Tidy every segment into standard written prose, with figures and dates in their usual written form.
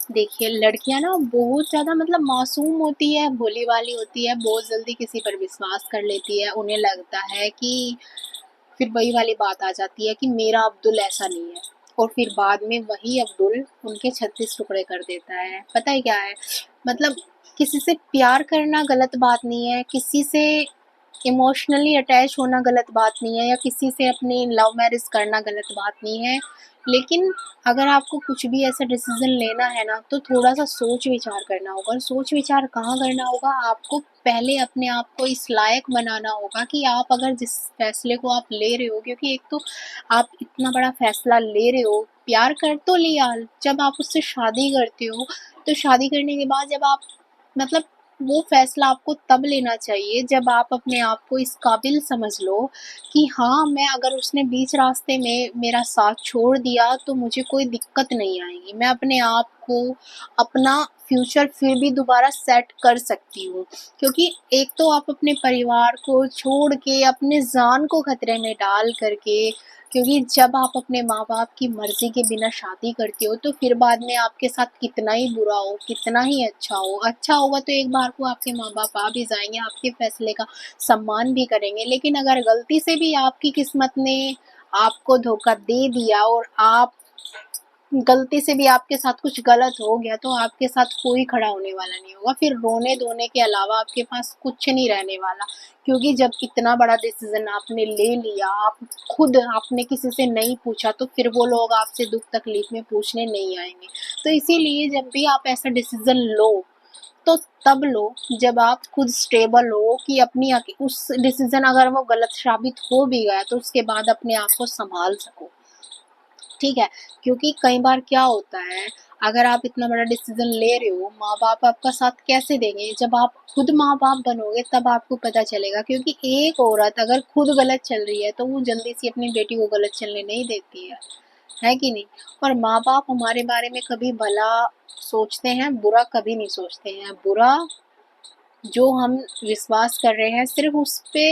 देखिए, लड़कियाँ ना बहुत ज़्यादा मतलब मासूम होती है, भोली वाली होती है, बहुत जल्दी किसी पर विश्वास कर लेती है। उन्हें लगता है कि फिर वही वाली बात आ जाती है कि मेरा अब्दुल ऐसा नहीं है, और फिर बाद में वही अब्दुल उनके 36 टुकड़े कर देता है। पता है क्या है? मतलब किसी से प्यार करना गलत बात नहीं है, किसी से इमोशनली अटैच होना गलत बात नहीं है, या किसी से अपनी लव मैरिज करना गलत बात नहीं है। लेकिन अगर आपको कुछ भी ऐसा डिसीज़न लेना है ना, तो थोड़ा-सा सोच-विचार करना होगा, और सोच-विचार कहाँ करना होगा? आपको पहले अपने आप को इस लायक बनाना होगा कि आप अगर जिस फ़ैसले को आप ले रहे हो, क्योंकि एक तो आप इतना बड़ा फ़ैसला ले रहे हो, प्यार कर तो लिया, जब आप उससे शादी करते हो, तो शादी करने के बाद जब आप मतलब वो फ़ैसला आपको तब लेना चाहिए जब आप अपने आप को इस काबिल समझ लो कि हाँ, मैं अगर उसने बीच रास्ते में मेरा साथ छोड़ दिया तो मुझे कोई दिक्कत नहीं आएगी। मैं अपने आप को, अपना फ्यूचर फिर भी दोबारा सेट कर सकती हूँ। क्योंकि एक तो आप अपने परिवार को छोड़ के, अपने जान को खतरे में डाल कर के, क्योंकि जब आप अपने माँ-बाप की मर्ज़ी के बिना शादी करते हो, तो फिर बाद में आपके साथ कितना ही बुरा हो, कितना ही अच्छा होगा तो एक बार को आपके माँ-बाप आ भी जाएँगे, आपके फ़ैसले का सम्मान भी करेंगे। लेकिन अगर गलती से भी आपकी किस्मत ने आपको धोखा दे दिया, और आप गलती से भी आपके साथ कुछ गलत हो गया, तो आपके साथ कोई खड़ा होने वाला नहीं होगा। फिर रोने-धोने के अलावा आपके पास कुछ नहीं रहने वाला। क्योंकि जब इतना बड़ा डिसीज़न आपने ले लिया, आप खुद आपने किसी से नहीं पूछा, तो फिर वो लोग आपसे दुःख-तकलीफ़ में पूछने नहीं आएँगे। तो इसीलिए जब भी आप ऐसा डिसीज़न लो, तो तब लो जब आप खुद स्टेबल हो कि अपनी उस डिसीज़न अगर वो गलत साबित हो भी गया, तो उसके बाद अपने आप को सँभाल सको। ठीक है? क्योंकि कई बार क्या होता है, अगर आप इतना बड़ा डिसीज़न ले रहे हो, माँ-बाप आपका साथ कैसे देंगे? जब आप खुद माँ-बाप बनोगे तब आपको पता चलेगा, क्योंकि एक औरत अगर खुद गलत चल रही है, तो वो जल्दी से अपनी बेटी को गलत चलने नहीं देती है कि नहीं? और माँ-बाप हमारे बारे में कभी भला सोचते हैं, बुरा कभी नहीं सोचते हैं। बुरा जो हम विश्वास कर रहे हैं, सिर्फ़ उस पे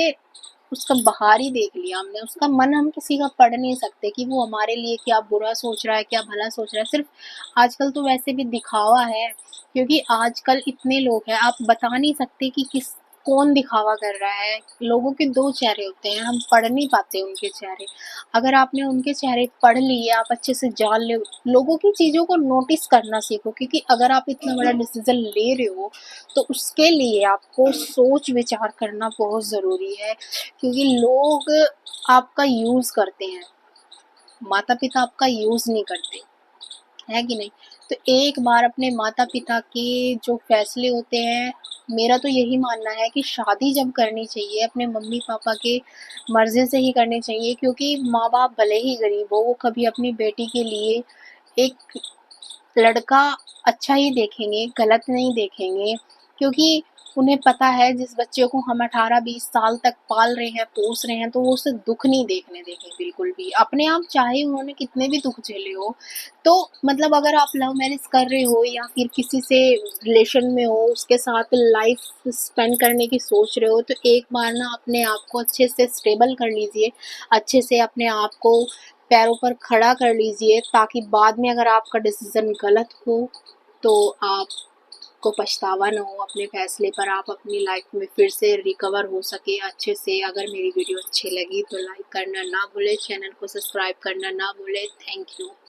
उसका बाहर ही देख लिया हमने, उसका मन हम किसी का पढ़ नहीं सकते कि वो हमारे लिए क्या बुरा सोच रहा है, क्या भला सोच रहा है। सिर्फ़ आजकल तो वैसे भी दिखावा है, क्योंकि आजकल इतने लोग हैं, आप बता नहीं सकते कि कौन दिखावा कर रहा है। लोगों के 2 चेहरे होते हैं, हम पढ़ नहीं पाते उनके चेहरे। अगर आपने उनके चेहरे पढ़ लिए, आप अच्छे से जान ले, लोगों की चीज़ों को नोटिस करना सीखो, क्योंकि अगर आप इतना बड़ा डिसीज़न ले रहे हो, तो उसके लिए आपको सोच-विचार करना बहुत ज़रूरी है। क्योंकि लोग आपका यूज़ करते हैं, माता-पिता आपका यूज़ नहीं करते, है कि नहीं? तो एक बार अपने माता-पिता के जो फ़ैसले होते हैं, मेरा तो यही मानना है कि शादी जब करनी चाहिए, अपने मम्मी-पापा के मर्ज़ी से ही करनी चाहिए, क्योंकि माँ-बाप भले ही गरीब हो, वो कभी अपनी बेटी के लिए एक लड़का अच्छा ही देखेंगे, गलत नहीं देखेंगे, क्योंकि उन्हें पता है जिस बच्चे को हम 18-20 साल तक पाल रहे हैं, पोस रहे हैं, तो वो उसे दुःख नहीं देखने देंगे बिल्कुल भी। अपने आप चाहे उन्होंने कितने भी दुःख झेले हो, तो मतलब अगर आप लव मैरिज कर रहे हो या फिर किसी से रिलेशन में हो, उसके साथ लाइफ़ स्पेंड करने की सोच रहे हो, तो एक बार ना अपने आप को अच्छे से स्टेबल कर लीजिए, अच्छे से अपने आप को पैरों पर खड़ा कर लीजिए, ताकि बाद में अगर आपका डिसीज़न गलत हो, तो आपको पछतावा ना हो अपने फ़ैसले पर, आप अपनी लाइफ़ में फिर से रिकवर हो सकें अच्छे से। अगर मेरी वीडियो अच्छी लगी तो लाइक करना ना भूलें, चैनल को सब्सक्राइब करना ना भूलें। Thank you.